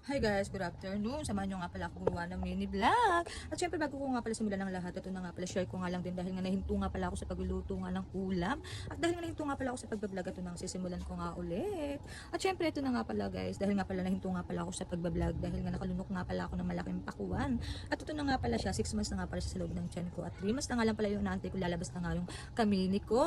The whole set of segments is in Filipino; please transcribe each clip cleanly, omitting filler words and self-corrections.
Hi guys, good afternoon. Samahan nyo nga pala ako gumawa ng mini vlog. At syempre bago ko nga pala simulan ng lahat, ito na nga pala, share ko nga lang din dahil nga nahinto nga pala ako sa pagluluto nga ng ulam. At dahil nga nahinto nga pala ako sa pagbablog, ito na sisimulan ko nga ulit. At syempre ito na nga pala guys, dahil nga pala nahinto nga pala ako sa pagbablog, dahil nga nakalunok nga pala ako ng malaking pakuan. At ito na nga pala siya, 6 months na nga pala siya sa loob ng tiyan ko. At 3 months na nga lang pala yung naantay ko, lalabas na nga yung kamini ko.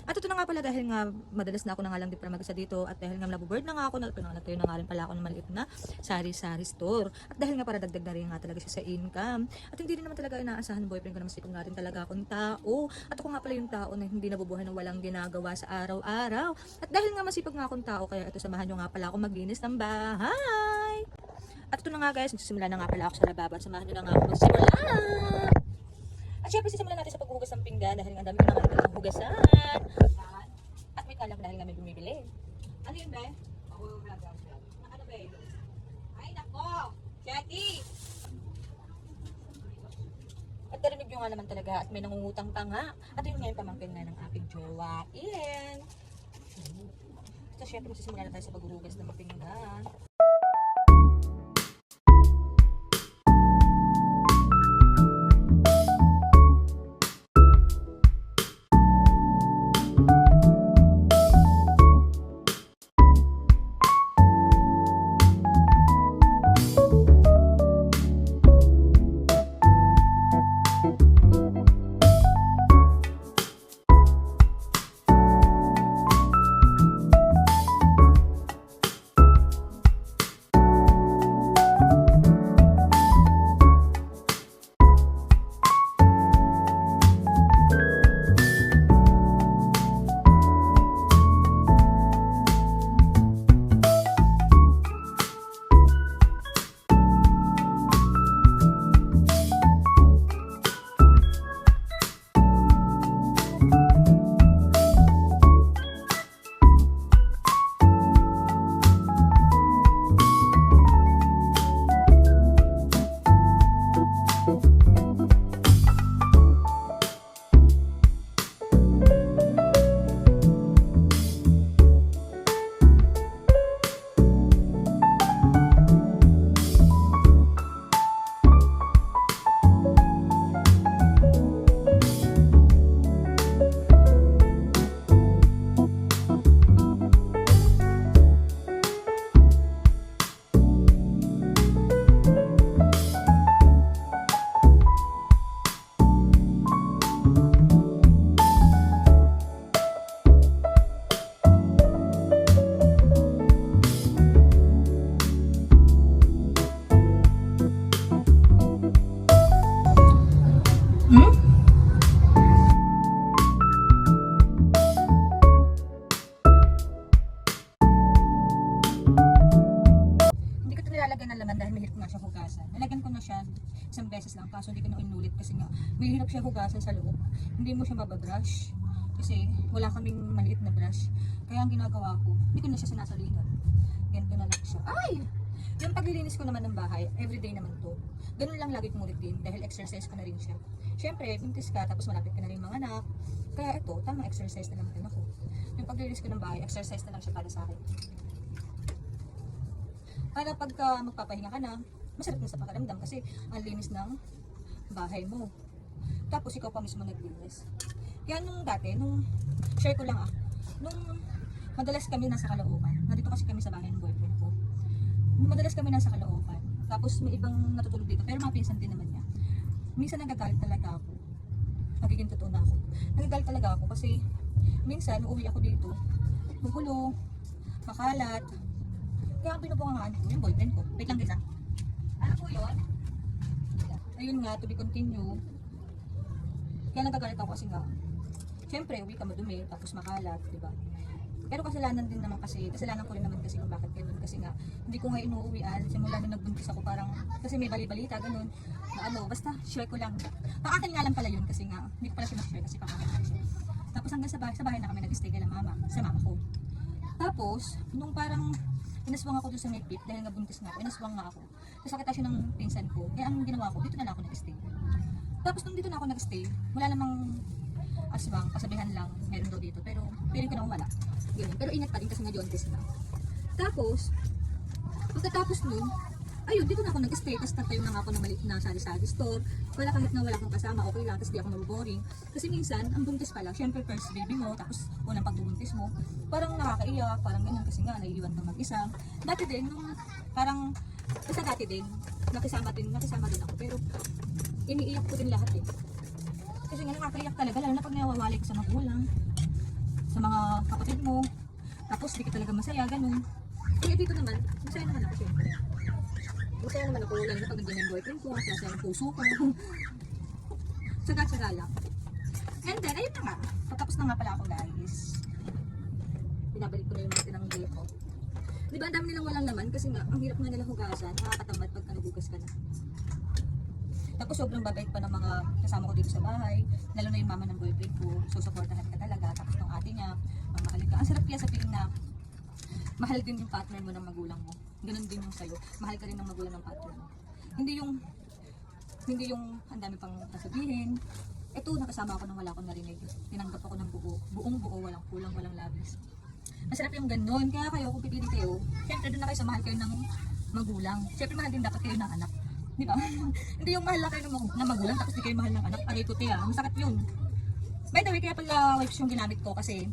At ito na nga pala dahil nga madalas na ako na nga lang din para mag-isa dito. At dahil nga nabuboard na nga ako, natayo na nga rin pala ako ng maliit na sari-sari store. At dahil nga para dagdag na rin nga talaga siya sa income. At hindi rin naman talaga inaasahan ng boyfriend ko na masipag nga rin talaga akong tao. At ako nga pala yung tao na hindi nabubuhay ng walang ginagawa sa araw-araw. At dahil nga masipag nga akong tao, kaya ito samahan nyo nga pala ako maglinis ng bahay. At ito na nga guys, magsisimula na nga pala ako sa lababo. At samahan nyo na nga ako magsimula. At syempre sisimulan natin sa paghuhugas ng pinggan dahil nga dami ko na nga talagang hugasan. At may kalam dahil nga may bumibili. Ano yun ba? Ano ba yun? Ay nako! Jackie! At narinig nyo nga naman talaga at may nangungutang pa nga. At yun nga yung pamangkin nga ng aking jowa. Iyan! So syempre magsisimula na tayo sa paghuhugas ng pinggan. Nilalagyan ng laman dahil mahirap nga siya hugasan. Nalagyan ko na siya isang beses lang kaso hindi ko na inulit kasi nga mahirap siya hugasan sa loob. Hindi mo siya mababrush kasi wala kaming maliit na brush. Kaya ang ginagawa ko, hindi ko na siya sinasalinan. Ganito na lang siya. Ay! Yung paglilinis ko naman ng bahay, everyday naman to. Ganun lang lagi kong ulit din dahil exercise ko na rin siya. Siyempre, buntis ka tapos malapit ka na rin mga anak. Kaya ito, tamang exercise na lang din ako. Yung paglilinis ko ng bahay, exercise na lang siya para sa akin. Para pagka magpapahinga ka na, masarap na sa pakiramdam kasi ang linis ng bahay mo. Tapos ikaw pa mismo naglinis. Kaya nung dati, nung share ko lang nung madalas kami nasa Caloocan, nandito kasi kami sa bahay ng boyfriend ko. Nung madalas kami nasa Caloocan, tapos may ibang natutulog dito, pero mga pinsan din naman niya. Minsan nagagalit talaga ako. Magiging totoo na ako. Nagagalit talaga ako kasi minsan uuwi ako dito, magulo, makalat. Kaya ang pinubungangaan ko yung boyfriend ko. Wait lang guys. Ano po yun? Ayun nga, to be continue. Kaya nagagalit ako kasi nga syempre, uwi ka madumi, tapos makalat, diba? Pero kasalanan din naman kasi, kasalanan ko rin naman kasi kung bakit ganun. Kasi nga, hindi ko nga inuuwian. Simula nung nagbuntis ako parang, kasi may bali-balita, ganun. Na basta share ko lang. Pang-akin nga lang pala yun kasi nga, hindi ko pala siya share kasi pang-akin lang siya. Tapos hanggang sa bahay na kami nag-stay kay mama, sa mama ko. Tapos, nung parang inaswang ako doon sa may pit dahil nga buntis nga ako, inaswang nga ako. Tapos nakita siya ng pinsan ko. Kaya ang ginawa ko, dito na lang ako nag-stay. Tapos nung dito na ako nag-stay, wala namang aswang, kasabihan lang, meron daw dito. Pero feeling ko na wala. Ganun. Pero ingat pa rin kasi nga jaundice na. Tapos, Pagkatapos nun, ayun, dito na ako nag-stay, tapos nagtayo na nga ako ng maliit na sari-sari store. Wala kahit na wala akong kasama, okay lang, tapos di ako maboboring. Kasi minsan, ang buntis pala, syempre first baby mo, tapos unang pagbubuntis mo, parang nakakaiyak, parang ganyan kasi nga, naiiwan kang mag-isa. Dati din, nung parang, basta dati din, nakisama din ako, pero iniiyak ko din lahat eh. Kasi nga nakakaiyak talaga, lalo na pag nawawalik sa magulang, sa mga kapatid mo, tapos di ka talaga masaya, ganun. Kaya dito naman, masaya naman ako syempre. Masaya naman ako, lalo na pag nandiyan yung boyfriend ko, masaya ng puso ko. Tsaga-tsaga lang. And then, ayun na nga. Patapos na nga pala ako guys. Binabalik ko na yung mga tinanggay ko. Di ba ang dami nilang walang laman? Kasi nga, ang hirap nga nilang hugasan. Nakakatamad pagka nagugas ka na. Tapos sobrang babait pa ng mga kasama ko dito sa bahay. Lalo na yung mama ng boyfriend ko. Susuportahan ka talaga. Tapos ng ate niya, mamahalin ka. Ang sarap kaya sa piling na mahal din yung partner mo ng magulang mo. Ganun din yung sa'yo. Mahal ka rin ng magulang ng partner mo. Hindi yung ang dami pang sasabihin. Ito, nakasama ako nang wala akong narinig. Tinanggap ako ng buong buo, walang kulang, walang labis. Masarap yung ganun. Kaya kayo, kung pipili kayo, syempre doon na kayo sa mahal kayo ng magulang. Syempre mahal din dapat kayo ng anak. Di ba? Hindi yung mahal na kayo ng magulang tapos di kayo mahal ng anak. Aray ko tiya, masakit yun. By the way, kaya pala wipes yung ginamit ko kasi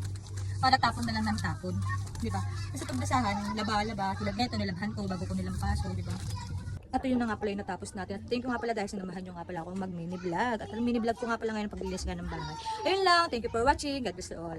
para tapon na lang ng tapon. Di ba? Kasi pag basahan, laba-laba, tulad nito, nilabhan ko bago ko nilampaso, di ba? At yun na nga pala yung natapos natin. At thank you nga pala dahil sinamahan nyo nga pala akong mag-mini vlog. At ang mini vlog ko nga pala ngayon paglilis nga ng bahay. Ayun lang, thank you for watching. God bless you all.